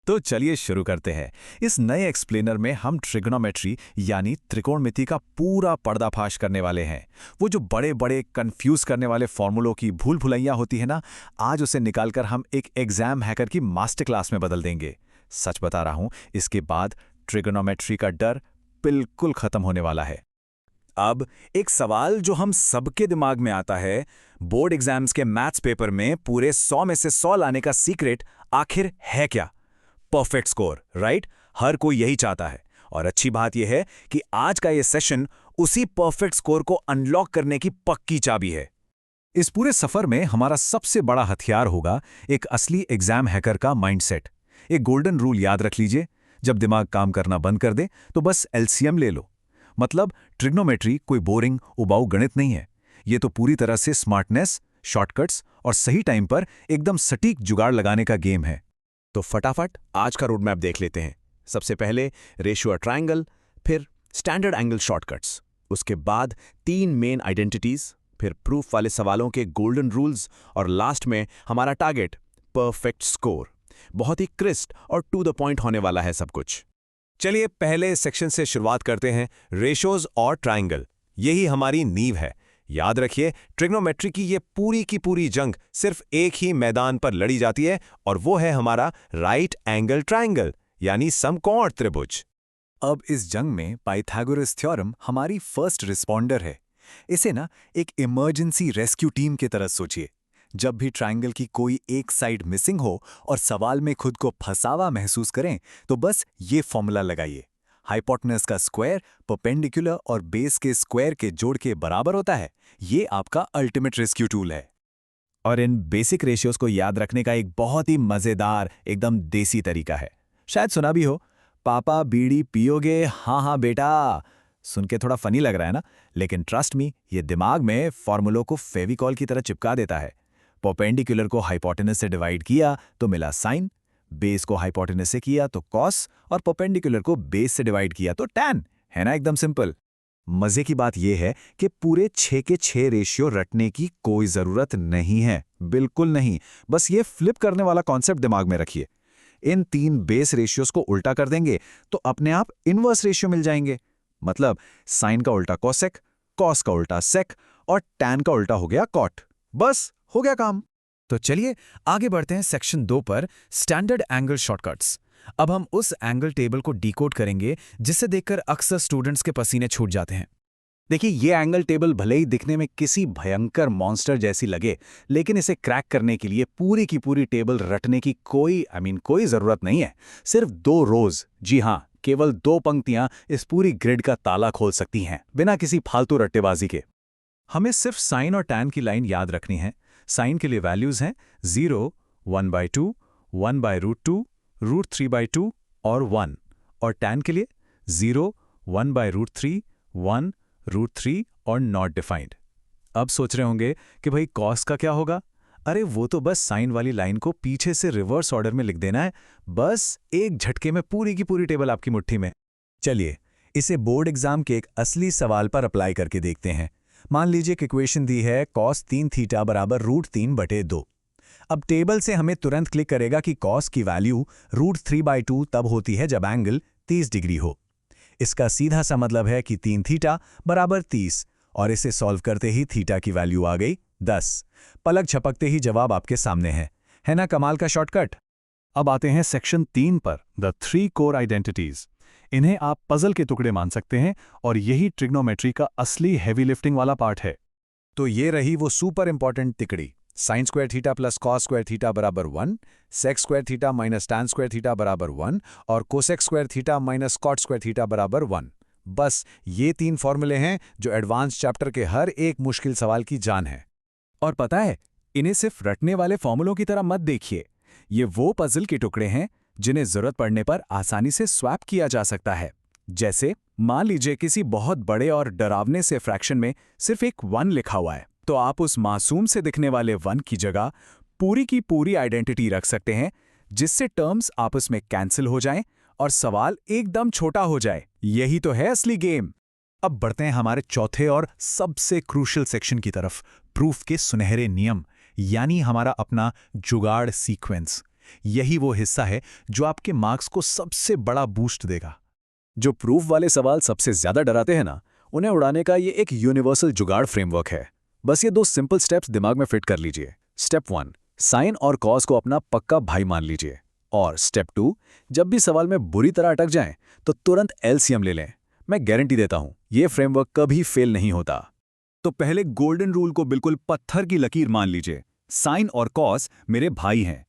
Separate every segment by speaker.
Speaker 1: तो चलिए शुरू करते हैं। इस नए एक्सप्लेनर में हम ट्रिग्नोमेट्री यानी त्रिकोणमिति का पूरा पर्दाफाश करने वाले हैं। वो जो बड़े बड़े कंफ्यूज करने वाले फॉर्मूलों की भूल भुलैया होती है ना, आज उसे निकालकर हम एक एग्जाम हैकर की मास्टर क्लास में बदल देंगे। सच बता रहा हूं, इसके बाद ट्रिग्नोमेट्री का डर बिल्कुल खत्म होने वाला है। अब एक सवाल जो हम सबके दिमाग में आता है, बोर्ड एग्जाम्स के मैथ्स पेपर में पूरे 100 में से 100 लाने का सीक्रेट आखिर है क्या? Perfect score, right? हर कोई यही चाहता है। और अच्छी बात यह है कि आज का यह सेशन उसी परफेक्ट स्कोर को अनलॉक करने की पक्की चाबी है। इस पूरे सफर में हमारा सबसे बड़ा हथियार होगा एक असली एग्जाम हैकर का माइंडसेट। एक गोल्डन रूल याद रख लीजिए, जब दिमाग काम करना बंद कर दे तो बस एलसीएम ले लो। मतलब ट्रिग्नोमेट्री कोई बोरिंग उबाऊ गणित नहीं है। ये तो पूरी तरह से स्मार्टनेस, शॉर्टकट्स और सही टाइम पर एकदम सटीक जुगाड़ लगाने का गेम है। तो फटाफट आज का रोड मैप देख लेते हैं। सबसे पहले रेशियो ट्रायंगल, फिर स्टैंडर्ड एंगल शॉर्टकट्स, उसके बाद 3 मेन आइडेंटिटीज, फिर प्रूफ वाले सवालों के गोल्डन रूल्स और लास्ट में हमारा टारगेट परफेक्ट स्कोर। बहुत ही क्रिस्प और टू द पॉइंट होने वाला है सब कुछ। चलिए पहले सेक्शन से शुरुआत करते हैं, रेशियोज और ट्रायंगल। यही हमारी नींव है। याद रखिए, ट्रिग्नोमेट्री की ये पूरी की पूरी जंग सिर्फ एक ही मैदान पर लड़ी जाती है और वो है हमारा राइट एंगल ट्रायंगल यानी समकोण त्रिभुज। अब इस जंग में पाइथागोरस थ्योरम हमारी फर्स्ट रिस्पॉन्डर है। इसे ना एक इमरजेंसी रेस्क्यू टीम की तरह सोचिए। जब भी ट्रायंगल की कोई एक साइड मिसिंग हो और सवाल में खुद को फंसावा महसूस करें तो बस ये फॉर्मूला लगाइए। हाइपोटेनस का स्क्वायर परपेंडिकुलर और बेस के स्क्वायर के जोड़ के बराबर होता है। ये आपका अल्टीमेट रेस्क्यू टूल है। और इन बेसिक रेशियोज को याद रखने का एक बहुत ही मजेदार, एकदम देसी तरीका है। शायद सुना भी हो, पापा बीड़ी पियोगे? हाँ हाँ बेटा। सुन के थोड़ा फनी लग रहा है ना, लेकिन ट्रस्ट मी, ये दिमाग में फॉर्मूलों को फेविकॉल की तरह चिपका देता है। परपेंडिकुलर को हाइपोटेनस से डिवाइड किया तो मिला साइन, बेस को हाइपोटेनस से किया तो कॉस, और परपेंडिकुलर को बेस से डिवाइड किया तो टैन। है ना, एकदम सिंपल। मजे की बात यह है कि पूरे 6 के 6 रेशियो रटने की कोई जरूरत नहीं है, बिल्कुल नहीं। बस ये फ्लिप करने वाला कॉन्सेप्ट दिमाग में रखिए। इन 3 बेस रेशियोज को उल्टा कर देंगे तो अपने आप इनवर्स रेशियो मिल जाएंगे। मतलब साइन का उल्टा कोसेक, कॉस का उल्टा सेक और टैन का उल्टा हो गया कॉट। बस हो गया काम। तो चलिए आगे बढ़ते हैं सेक्शन 2 पर, स्टैंडर्ड एंगल शॉर्टकट्स। अब हम उस एंगल टेबल को डिकोड करेंगे जिसे देखकर अक्सर स्टूडेंट्स के पसीने छूट जाते हैं। देखिए, ये एंगल टेबल भले ही दिखने में किसी भयंकर मॉन्स्टर जैसी लगे, लेकिन इसे क्रैक करने के लिए पूरी की पूरी टेबल रटने की कोई जरूरत नहीं है। सिर्फ 2 रोज, जी हाँ, केवल 2 पंक्तियां इस पूरी ग्रिड का ताला खोल सकती हैं, बिना किसी फालतू रट्टेबाजी के। हमें सिर्फ साइन और टैन की लाइन याद रखनी है। साइन के लिए वैल्यूज हैं 0, 1/2, 1/√2, √3/2 और 1। और टैन के लिए 0, 1/√3, 1, √3 और नॉट डिफाइंड। अब सोच रहे होंगे कि भाई कॉस का क्या होगा? अरे वो तो बस साइन वाली लाइन को पीछे से रिवर्स ऑर्डर में लिख देना है। बस एक झटके में पूरी की पूरी टेबल आपकी मुट्ठी में। चलिए इसे बोर्ड एग्जाम के एक असली सवाल पर अप्लाई करके देखते हैं। मान लीजिए कि इक्वेशन दी है cos 3 थीटा बराबर √3/2। अब टेबल से हमें तुरंत क्लिक करेगा कि cos की वैल्यू √3/2 तब होती है जब एंगल 30 डिग्री हो। इसका सीधा सा मतलब है कि 3 थीटा बराबर 30, और इसे सॉल्व करते ही थीटा की वैल्यू आ गई 10। पलक झपकते ही जवाब आपके सामने है ना कमाल का शॉर्टकट? अब आते हैं सेक्शन 3 पर, द 3 कोर आइडेंटिटीज। इन्हें आप पजल के टुकड़े मान सकते हैं और यही ट्रिग्नोमेट्री का असली हेवी लिफ्टिंग वाला पार्ट है। तो ये रही वो सुपर इंपॉर्टेंट तिकड़ी। Sine square theta plus cos square theta बराबर 1, sec square theta minus tan square theta बराबर 1 और cosec square theta minus cot square theta बराबर 1। बस ये 3 फॉर्मूले हैं जो एडवांस चैप्टर के हर एक मुश्किल सवाल की जान है। और पता है, इन्हें सिर्फ रटने वाले फॉर्मूलों की तरह मत देखिए। ये वो पजल के टुकड़े हैं जिन्हें जरूरत पड़ने पर आसानी से स्वैप किया जा सकता है। जैसे मान लीजिए किसी बहुत बड़े और डरावने से फ्रैक्शन में सिर्फ एक 1 लिखा हुआ है, तो आप उस मासूम से दिखने वाले 1 की जगह पूरी की पूरी आइडेंटिटी रख सकते हैं, जिससे टर्म्स आपस में कैंसिल हो जाएं और सवाल एकदम छोटा हो जाए। यही तो है असली गेम। अब बढ़ते हैं हमारे चौथे और सबसे क्रूशियल सेक्शन की तरफ, प्रूफ के सुनहरे नियम, यानी हमारा अपना जुगाड़ सीक्वेंस। यही वो हिस्सा है जो आपके मार्क्स को सबसे बड़ा बूस्ट देगा। जो प्रूफ वाले सवाल सबसे ज्यादा डराते हैं ना, उन्हें उड़ाने का ये एक यूनिवर्सल जुगाड़ फ्रेमवर्क है। बस ये 2 सिंपल स्टेप्स दिमाग में फिट कर लीजिए। स्टेप 1, साइन और कॉस को अपना पक्का भाई मान लीजिए। और स्टेप 2, जब भी सवाल में बुरी तरह अटक जाएं, तो तुरंत एलसीएम ले लें। मैं गारंटी देता हूं, ये फ्रेमवर्क कभी फेल नहीं होता।
Speaker 2: तो पहले गोल्डन रूल को बिल्कुल पत्थर की लकीर मान लीजिए। साइन और कॉस मेरे भाई हैं।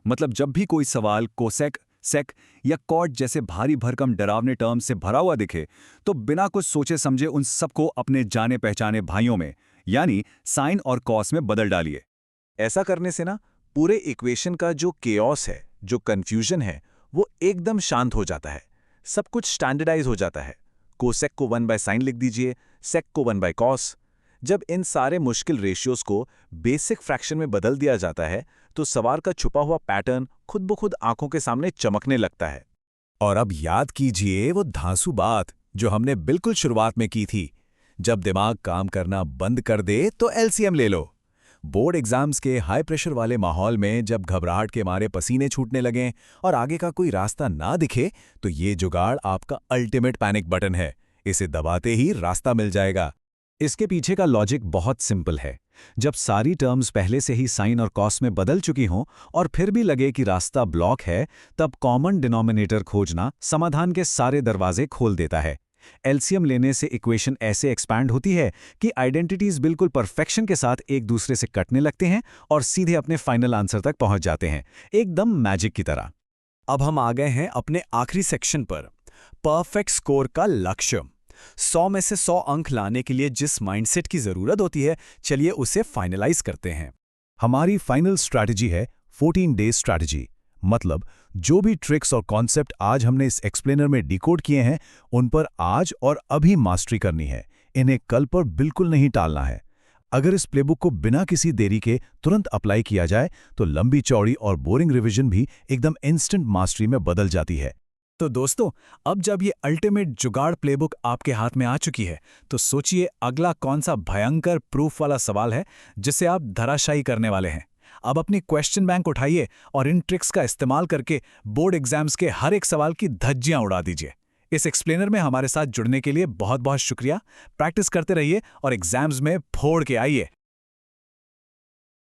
Speaker 2: मतलब जब भी कोई सवाल कोसेक, सेक या कॉट जैसे भारी भरकम डरावने टर्म से भरा हुआ दिखे, तो बिना कुछ सोचे समझे उन सबको अपने जाने पहचाने भाइयों में, यानी साइन और कॉस में बदल डालिए।
Speaker 1: ऐसा करने से ना पूरे इक्वेशन का जो केओस है, जो कंफ्यूजन है, वो एकदम शांत हो जाता है। सब कुछ स्टैंडर्डाइज हो जाता है। कोसेक को 1 बाय साइन लिख दीजिए, सेक को 1 बाय कॉस। जब इन सारे मुश्किल रेशियोज को बेसिक फ्रैक्शन में बदल दिया जाता है, तो सवाल का छुपा हुआ पैटर्न खुद ब खुद आंखों के सामने चमकने लगता है। और अब याद कीजिए वो धांसू बात जो हमने बिल्कुल शुरुआत में की थी। जब दिमाग काम करना बंद कर दे तो एलसीएम ले लो। बोर्ड एग्जाम्स के हाई प्रेशर वाले माहौल में जब घबराहट के मारे पसीने छूटने लगें और आगे का कोई रास्ता ना दिखे, तो ये जुगाड़ आपका अल्टीमेट पैनिक बटन है। इसे दबाते ही रास्ता मिल जाएगा। इसके पीछे का लॉजिक बहुत सिंपल है। जब सारी टर्म्स पहले से ही साइन और कॉस में बदल चुकी हों और फिर भी लगे कि रास्ता ब्लॉक है, तब कॉमन डिनोमिनेटर खोजना समाधान के सारे दरवाजे खोल देता है। एलसीएम लेने से इक्वेशन ऐसे एक्सपैंड होती है कि आइडेंटिटीज बिल्कुल परफेक्शन के साथ एक दूसरे से कटने लगते हैं और सीधे अपने फाइनल आंसर तक पहुंच जाते हैं, एकदम मैजिक की तरह। अब हम आ गए हैं अपने आखिरी सेक्शन पर, परफेक्ट स्कोर का लक्ष्य। 100 में से 100 अंक लाने के लिए जिस माइंडसेट की जरूरत होती है, चलिए उसे फाइनलाइज करते हैं। हमारी फाइनल स्ट्रैटेजी है 14 डे स्ट्रैटेजी। मतलब जो भी ट्रिक्स और कॉन्सेप्ट आज हमने इस एक्सप्लेनर में डिकोड किए हैं, उन पर आज और अभी मास्टरी करनी है। इन्हें कल पर बिल्कुल नहीं टालना है। अगर इस प्लेबुक को बिना किसी देरी के तुरंत अप्लाई किया जाए, तो लंबी चौड़ी और बोरिंग रिवीजन भी एकदम इंस्टेंट मास्टरी में बदल जाती है। तो दोस्तों, अब जब ये अल्टीमेट जुगाड़ प्लेबुक आपके हाथ में आ चुकी है, तो सोचिए अगला कौन सा भयंकर प्रूफ वाला सवाल है जिसे आप धराशायी करने वाले हैं। अब अपनी क्वेश्चन बैंक उठाइए और इन ट्रिक्स का इस्तेमाल करके बोर्ड एग्जाम्स के हर एक सवाल की धज्जियां उड़ा दीजिए। इस एक्सप्लेनर में हमारे साथ जुड़ने के लिए बहुत बहुत शुक्रिया। प्रैक्टिस करते रहिए और एग्जाम्स में फोड़ के आइए।